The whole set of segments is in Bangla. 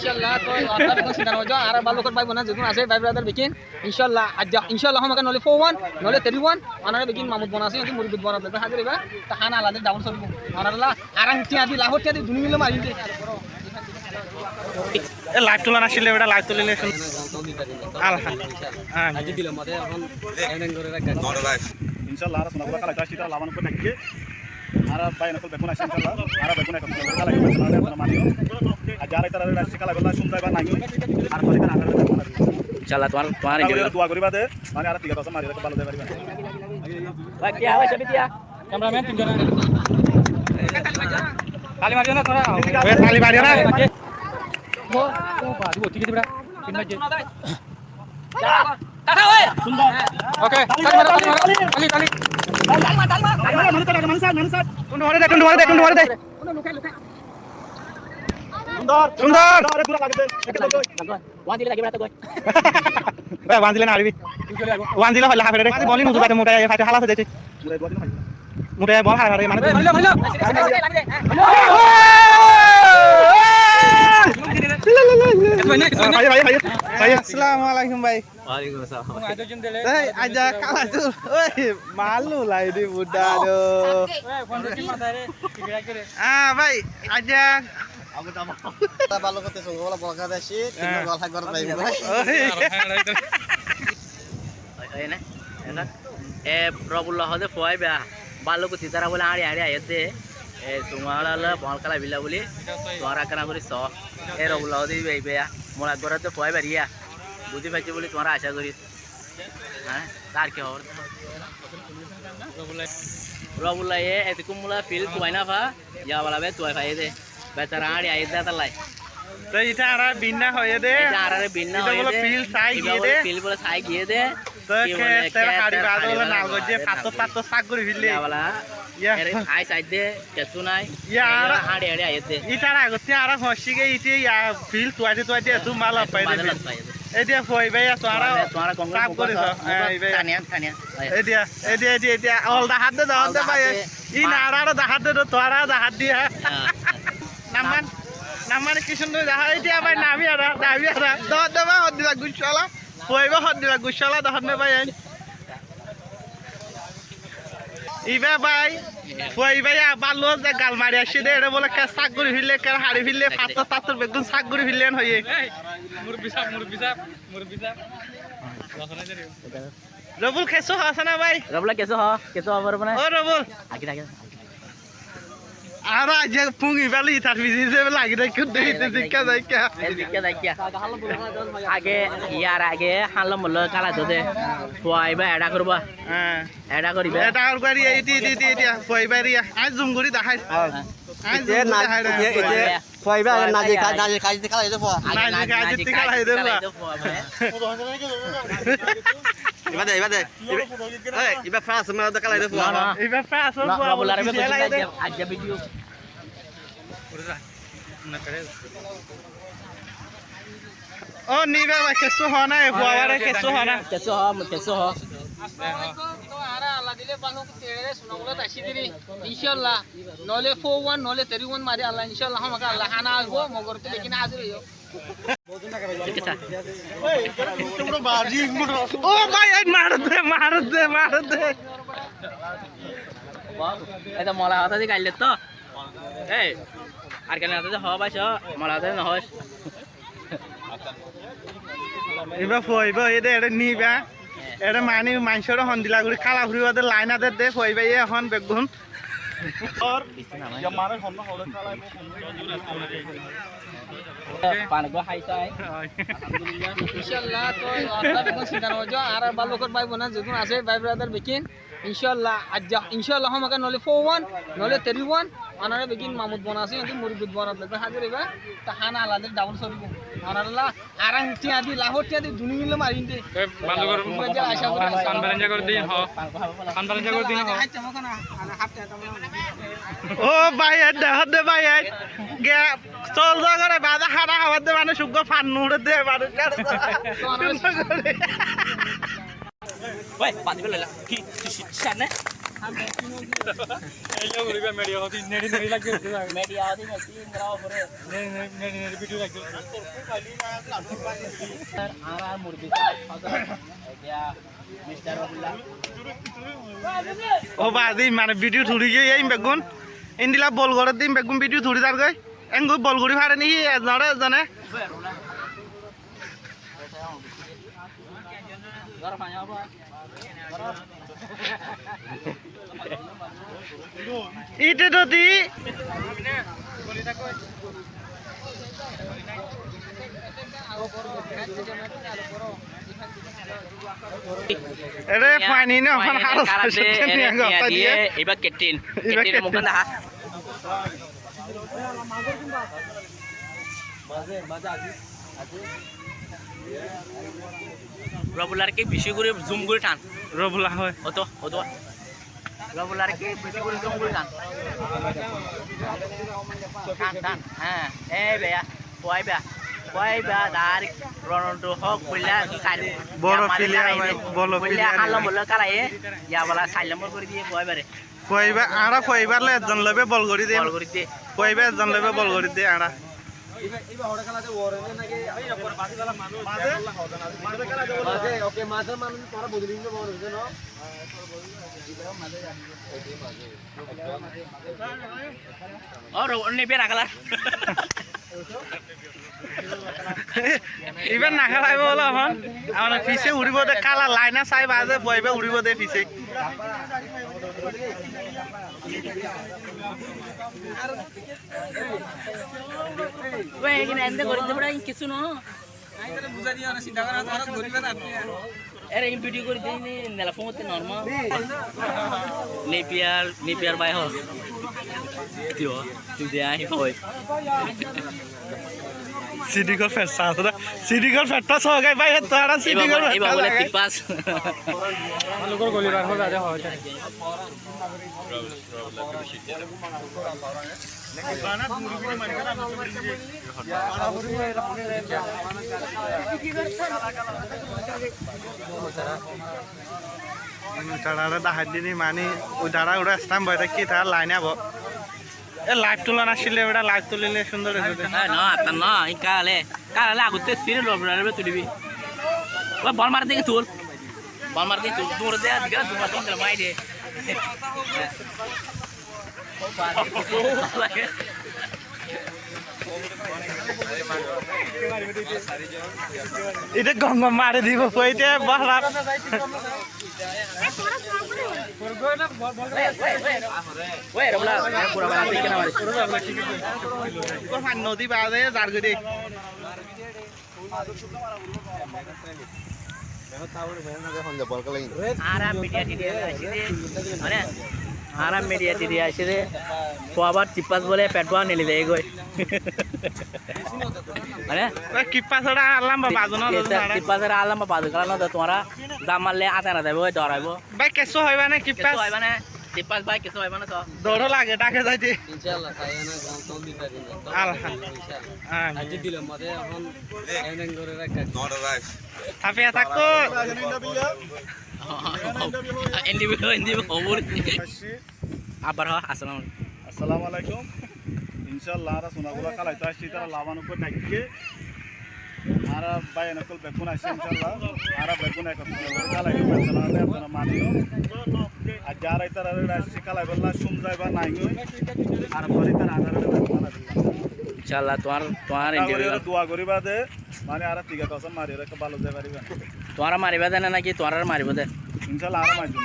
ইনশাআল্লাহ তো আপনারা এখন চিন্তা করছো আর ভালো করে পাইবো না যখন আছে ভাই ব্রাদার বিকিন ইনশাআল্লাহ আজ ইনশাআল্লাহ আমাকে নলে 41 নলে 31 অনারে বিকিন মামুদ বনাছে কিন্তু মুরিদ বনা লাগবে হাজিরিবা তা হানা আলাদা ডাবল সরব অনারলা আরাং টিয়া দি লাহর টিয়া দি দুনি মিলে মারি দে এ লাইভ তোলা নাছিলে এটা লাইভ তুলিলে আজি দিলাম মাঝে এখন এমন করে রাখা ইনশাআল্লাহ আর সোনাগুলো কালা কাশি তারা লাভান করে নাকি আর বাইনা কল বেকুন আসে ইনশাআল্লাহ আর বেকুন একটা কালা কাশি তারা মানিও আর যারা তারা রাশি কালা গলা শুনতে বা নাই আর পরে কারা আগে বেকুন ইনশাআল্লাহ তোমার দোয়া করিবা দে মানে আর টিকা দশ মারি ভালো দে পারিবা ভাই কি হবে সবই দিয়া ক্যামেরাম্যান তিনজন তালি মারিও না তোরা ওই তালি মারিও না ও বাড়ি ঠিক আছে বড়া তিন বাজে টাটা ওই সুন্দর ওকে তালি তালি কোন ধরে দে সুন্দর ওয়ান দিলে লাগবে না তো কই ভাই ওয়ান দিলে না আরবি ওয়ান দিলে হলে হাফে রে বলি নুজু পাতে মোটা ফাটে হালা হয়ে যাচ্ছে মোটা বল হারে মানে আসসালামু আলাইকুম ভাই ওয়ালাইকুম আসসালাম এই আজা কালা তুল ওই মালু লাই দি বুডা do ভাই আজা ভালো করতে সঙ্গলা বলকা দেশি তিন গলা ঘর পাইব ভাই এই না এটা এ প্রবুল্লাহ হদে ফয় বা বালুকু তিতারা বলে আড়ি আইতে এ সুমালা বলকালা বিলা বলি তোরা কানা করি স এ রবুল্লাহ হদে বেয়া মোলা গরাতে ফয় বাড়িয়া বুঝি পাইছি বলি তোমরা আশা করি হ্যাঁ তার কি খবর রবুল্লাহ এ এতকুম মোলা ফিল তুই না ভা ইয়া বলা বে তুই ভাই দে বেচারা আড়ি আইতে তালাই তো এটা আর বিন্না হয়ে দে এটা আরে বিন্না হয়ে বলে দে ফিল সাই গিয়ে দে ফিল বলে সাই গিয়ে দে তো কে তেরা হাড়ি বাদ বলে নাল গজে পাত সাক করে ফিলে ইয়া বলা ইয়া এর আই সাইড দে কেসু নাই ইয়া আর আড়ি আড়ি আইতে ইটার আগতে আর হসিগে ইতে ইয়া ফিল তুয়াতে তু মাল পাই দে এতিয়া ফই ভাই তোরা তোরা কংগ্রেস সাপ করিস এই ভাই খানিয়া এতিয়া অল দা হাত দে ভাই ই নারার দা হাত দে তোরা দা হাত দিয়া নামান কি সুন্দর দেখা এতিয়া ভাই নামি আর দবা হদ দিলা গুছলা ফইবা হদ দিলা গুছলা দহন নে ভাই ইবা ভাই ফই ভাই বালু যে গাল মারি আসি দে এটা বলে কে সাক করে ফিরলে কে হাড়ি ফিরলে পাতর বেগুন সাক করে ফিরলেন হইয়ে রবুল খেসো আছে না ভাই রবলা কেসো হবার মানে ও রবুল আগে আগে আর আজ পুঙ্গি বালি তার বিজিতে লাগি রে কুদ দিতে দিকা যাইকা এদিকে দেখিয়া আগে ইয়ার আগে হালো মল কালা দে ফুয়াইবা এডা করবা হ্যাঁ এডা করিবা এটা আর গাড়ি এইটি ফই বাড়িয়া আজ জুমগুড়ি দেখাই আজ এ না এ ফয়বা নাজি কাজি কালা এতে ফয়া নাজি কাজি টিকা লাই দেবা ইবাদে ইবা ফ্রান্স মে দা কালা এতে ফয়া ইবা ফ্রান্স রবলা রে বুঝি আজ ভিডিও ও নিবা কেসো হনা এ ফুয়ারে কেসো হনা কেসো হ তো আরা আল্লাহ দিলে বালু তেরে সুনগুলো তাসি দিবি ইনশাআল্লাহ নলে 41 নলে 31 মারি আল্লাহ ইনশাআল্লাহ আমাকে আল্লাহ হানা আসবো মগরতে দেখিনা হাজির হইও ঠিক আছে ও ভাই মার দে এটা মলা হাতে দি গাইলে তো এই আর কেন হাতে হ বাইছ মলা হাতে নহস ইবা ফইবা এদে এটা নিবা এটা মানি মাইছৰ হন্দিলা গুৰি খালা ঘুৰিবা দে লাইন আদে দে ফইবা এখন বেগুন और या मारे हम ना होले काला পান গো হাই চাই ইনশাআল্লাহ তো আপনারা এখন চিন্তা করছো আর ভালো করে পাইবো না যখন আছে ভাই ব্রাদার বিকিন ইনশাআল্লাহ আজ ইনশাআল্লাহ আমাকে নলে 41 নলে 31 অনারে বিকিন মামুদ বনাছে কিন্তু মুরিদ বনা লাগবে হাজিরিবা তা হানা আলাদা ডাবল সরব অনারলা আরাং টিয়া দি লাহর টিয়া দি দুনি মিলে মারিন দে ভালো করে আশা করি কানবারেঞ্জা করে দিন হ কানবারেঞ্জা করে দিন হ ও ভাই দে ভাই গে চল যা করে বাজা খানা খাবার দে মানে সুগ্গ ফান নুড়ে দে মানুষ ওই পানি বেলা কি শানে media hoti nasi ngrao pore ara murbi dia Mr. Abdullah ও বাদি মানে ভিডিও থুড়ি গিয়ে এই বেগুন ইন্দিলা বল করে দিম বেগুন ভিডিও থুড়ি তার গই এঙ্গু বল করি ফাড়ে নি এজনরে জানে ইতে দতি এরে পানি না এখন হারস নিয়ে গস্তা দিয়ে এবার কেটিন কেটিন মুখে না রবুলার কে বেশি করে জুম করে টান রবুলা হয় হতো হতো রবুলার কে বেশি করে জুম করে টান টান টান হ্যাঁ এই বেয়া কয় বেয়া দার রনটো হক বইলা সাইল বড় প্লেয়ার বড় প্লেয়ার হাল্লা বললা কারায়ে ইয়া বলা সাইল নম্বর করে দিয়ে কয়বারে কইবা আড়া কইবারলে একজন লবে বল করি দে বল করে দিয়ে কইবা একজন লবে বল করি দে আড়া নে বেরা কালার ইবার না খেলাইব বলো এখন আমার পিছে উড়িব দে কালা লাইনা চাই বাজে বইবে উড়িব দে পিছে ওই এখানে এন্ড করে দেবড়া কিছু না আইতারে বুঝা দিও না চিন্তা করা তোরা ধরিবে না আপনি এর এই ভিডিও করে দেই নি নেলা ফোনতে নরমাল নেপিয়ার বাই হ দিও তুই দে আই কই সিডি কল ফেট সাদরা সিডি কল ফেটটা সগাই ভাই তোরা সিডি কল এই বলে টিপাস লোকর গলিবার হবে আজ হয় তারা দাহাত দিনি মানে ওই দাঁড়া ওরা স্টাম্প বাইরে কি তার লাইনে আব এ লাইভ তোলা নাছিলে ওটা লাইভ তুলিলে সুন্দর হয়েছে না তা না এই কালে আগুতে স্পিরে লবড়ারে তুলিবি ও বল মার দিকে তুল বল মার দিকে তুল দূর দে দিগা তোমার তো মাই দে এটা গঙ্গা মারে দিব কইতে বহলা ওই রবলা পুরা বানা দেখে না মারি কোন নদী বাদে জার গদি আরাম মিডিয়া টিডি আসে রে সোয়াবার চিপাস বলে পেটবা নেলি দেয় গই মানে কিপাসড়া আলাম বাজনা চিপাসের আলাম বাজু কারণ তোমরা জাম মারলে আতে না দেবো দৌড়াইব ভাই কেসো হইবা না কিপাস হয় মানে চিপাস ভাই কিছু হয় মানে তো দৌড় লাগে ডাকে যাইতে ইনশাআল্লাহ খাইনা গান তো দিতে দিন আলহামদুলিল্লাহ আজ দিলে মতে এখন এনং করে রাখা থাপে থাকো এন্ডিবি খবর আবার আসসালামু আসসালামু আলাইকুম ইনশাআল্লাহ আর সোনাগুলা কালাইতে আসছি তারা লাভান উপর নাকি আর বাইন কল বেগুন আসছে ইনশাআল্লাহ আর বেগুন এক কালাই আপনারা মানিও আর যারা তারা আসছে কালাই বললা সুম যাইবা নাই আর পরে তারা আধারে বেগুন ইনশাআল্লাহ তোমার ইন্টারভিউ দোয়া করিবা দে মানে আর টিকা কসম মারি রেখে ভালো যাই পারিবা তোমার মারিবা দেন নাকি তোমার মারিব দে ইনশাআল্লাহ আর মারজুন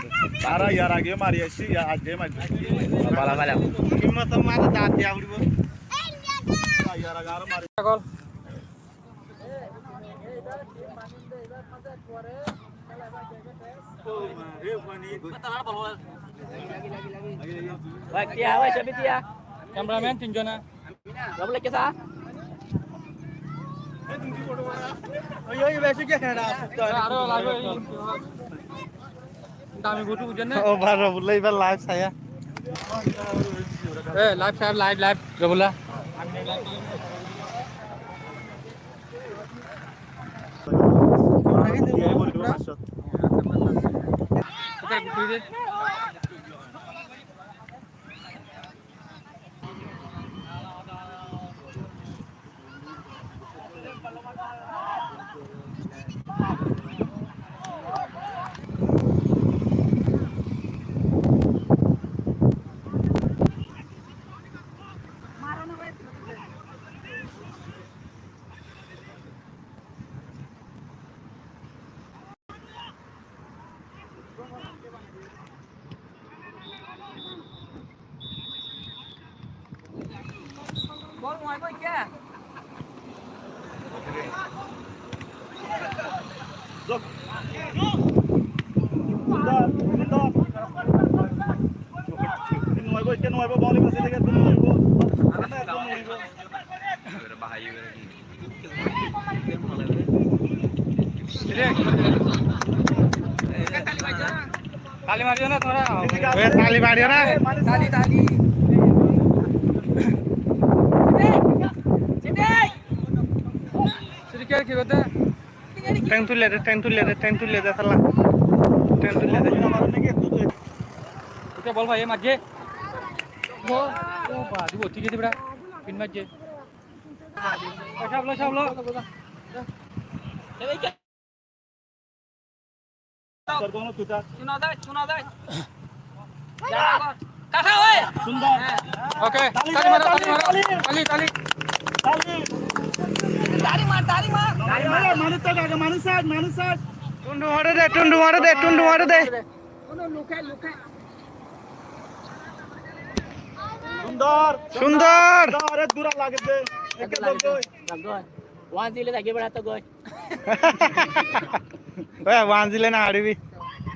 আর ইয়ার আগে মারি আসছি আজ যে মারজুন ভালো ভালো কিমত মার দাঁত দিয়া উড়িব ইয়ার আগে আর মারি ভাই টিয়া ভাই সবই টিয়া ক্যামেরাম্যান তিনজনা বলে কেসা আরো লাগবে দামি গুটু বুঝেন না ওভার রবুল্লা এবার লাইভ ছায়া এ লাইভ সাহেব লাইভ রবুল্লা বল মই কই কে Look. Nuevo bowling masih dekat nuevo. ताली मारियो ना थोड़ा ওই তালি মারিও না ताली ताली ক্রিকেট কি করতে ট্যাং তুলে দে ট্যাং তুলে দে ট্যাং তুলে দে শালা ট্যাং তুলে দে ওকে বল ভাই মাঝে ও বা দিব ঠিক আছে বড়া পিন মাঝে সাবলো এই কে Tergono tutar. চুনা দে কাটা ওই Sundar. ওকে তালি মার তালি Tali. তালি মার Manus tak agak manusat. Tundu মারে দে টুন্ডু মারে দে কোনো লুকায় Sundar. সুন্দর Sundar es dura lagi deh. Ekor boy. Gol. Wan dile lagi berata gol. ওই ওয়ান জিলে না হারিবি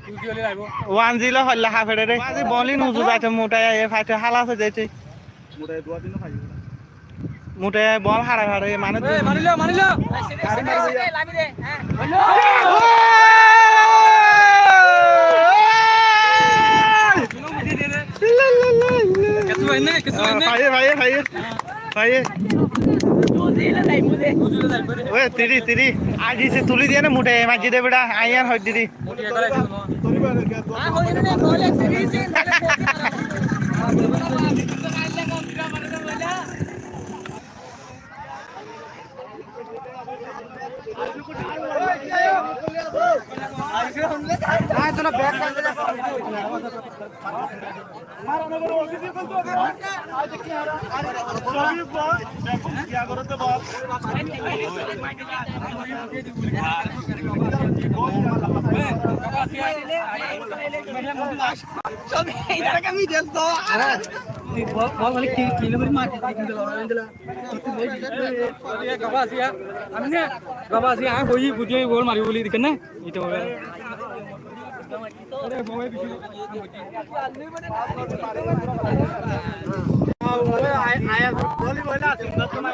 ভিডিও লে আইবো ওয়ান জিলে হল্লা হাফেড়ে রে আজি বলি নুজু যাইতে মোটায় এ ফাইতে হালাছে যাইতে Mudah dua दिन खाई. মোটায় বল হারা হারা মানে মানিলো লামি দে হ্যাঁ কিছু হয় না ভাই ওই তিরি আজি সে তুলি দিয়ে না মুটে মাজি দে বেটা আইয়ার হই দিদি Sorry banget ya. হ্যাঁ হই না গোল সিরিজ क्या करो तो बात বল মানে কিলো করে মাটি দিল গাবা আসিয়া আমি না গাবা আসিয়া আ কই বুঝি বল মারি বলি দেখেন না এটা হবে আরে বই বিশু আয়া বলি বলা সুন্দর তো না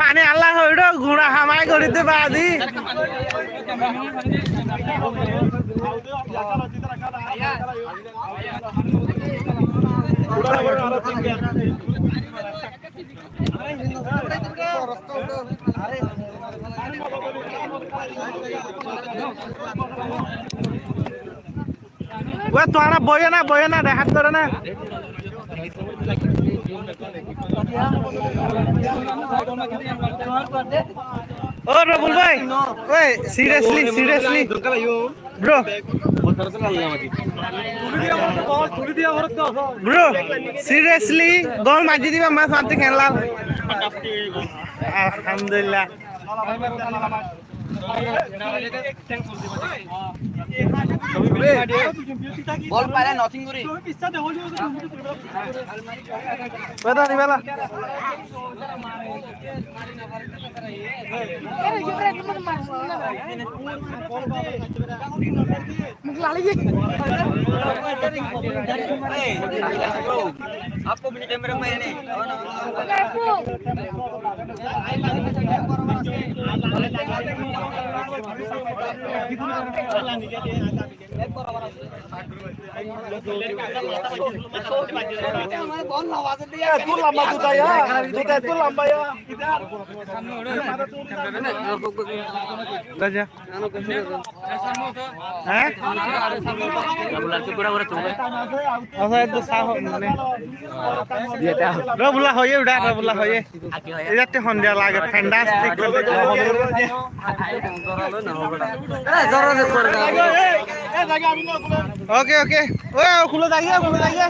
পানি আল্লাহ হইল ঘোড়া হামাই করিতে বাদি ওই তোরা বয়ে না দেখাত করে না ও রবুল ভাই ওই সিরিয়াসলি ব্রো সিরিয়াসলি গোল মাজি দিবা মাছ মারতে খেললাম আলহামদুলিল্লাহ বল পারে নথিং করি বেটা নিবেলা आपको भी कैमरा में नहीं तू लंबा जूता या जूता तू लंबा या जा हैं রবুল্লাহ তো পুরা পুরা তুমি আচ্ছা একটু সাহ মানে রবুলা হয়ে উড়া রবুলা হয়ে আকি হয় এটাতে সন্ধিয়া লাগে ফ্যান্টাস্টিক ওকে ওকে ও খুলে যাইয়া